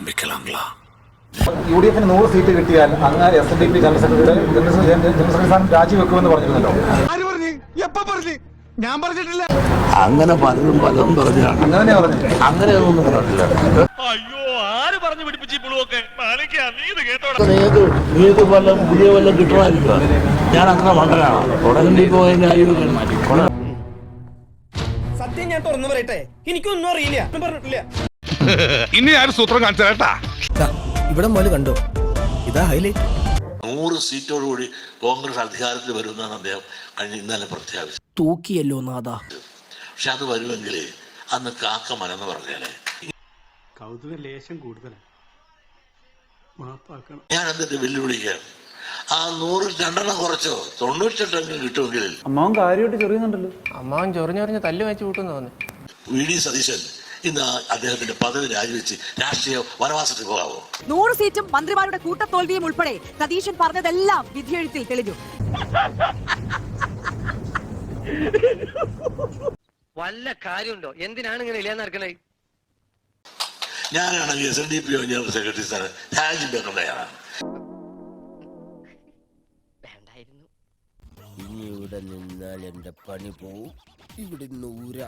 ആരംഭിക്കലാംഗ്ലാ. UDF 100 seat കിട്ടിയാൽ അങ്ങ് SNDP general secretary സ്ഥാനം രാജിവെക്കുമെന്ന് പറഞ്ഞിരുന്നല്ലോ. ഞാൻ പറഞ്ഞിട്ടില്ല. അങ്ങനെ പലരും പലതും പറഞ്ഞാണ്. അങ്ങനെയൊന്നും പറഞ്ഞിട്ടില്ല. അയ്യോ, ആര് പറഞ്ഞു പിടിപ്പിച്ചു പുളുവൊക്കെ? നീത് വല്ലതും പുതിയ വല്ലതും കിട്ടണമായിരിക്കും. ഞാൻ അത്ര മണ്ടനാണ്. ഉടനെ പോയതിന്റെ ആയുധം സത്യം ഞാൻ തുറന്നു പറയട്ടെ, എനിക്കൊന്നും അറിയില്ല, പറഞ്ഞിട്ടില്ല. ഇനി ആരും സൂത്രം കാണിച്ചേട്ടാ. ഇവിടെ മോല് കണ്ടോ, ഇതാ ഹൈലൈറ്റ്. 100 സീറ്റോടുകൂടി കോൺഗ്രസ് അധികാരത്തിൽ വരുമെന്നാണ് അദ്ദേഹം ഇന്നലെ പ്രഖ്യാപിച്ചത്. തൂക്കിയല്ലോ നാദാ. പക്ഷെ അത് വരുമെങ്കിൽ അന്ന് കാക്കമനെന്ന് പറഞ്ഞാലേ കൗതുക ലേശം കൂടുതലാണ്. ഞാൻ എന്നിട്ട് വെല്ലുവിളിക്കാൻ ആ 100 രണ്ടെണ്ണം കുറച്ചോ 98 കിട്ടുമെങ്കിൽ അമ്മാവൻ കാര്യമായിട്ട് ചെറിയുന്നുണ്ടല്ലോ. അമ്മാവൻ ചൊറിഞ്ഞൊറിഞ്ഞ് തല്ല് വെച്ച് കൂട്ടുന്നു തോന്നി. VD സതീശൻ ഇന്ന് അദ്ദേഹത്തിന്റെ പദവി രാജിവെച്ച് രാഷ്ട്രീയ വനവാസത്തിൽ പോകാവോ? 100 സീറ്റും മന്ത്രിമാരുടെ കൂട്ടത്തോൽവിയും ഉൾപ്പെടെ സതീശൻ പറഞ്ഞതെല്ലാം വിധിയെഴുത്തിൽ തെളിഞ്ഞു. വല്ല കാര്യമുണ്ടോ? എന്തിനാണ് ഇങ്ങനെ ഇല്ലാന്നറക്കണേ? ഞാനാണെങ്കിൽ SNDP ജനറൽ സെക്രട്ടറി സ്ഥാനം രാജിവെക്കുന്നതാണ്. ഇനി ഇവിടെ നിന്നാൽ എന്റെ പണി പോവും. ഇവിടെ 100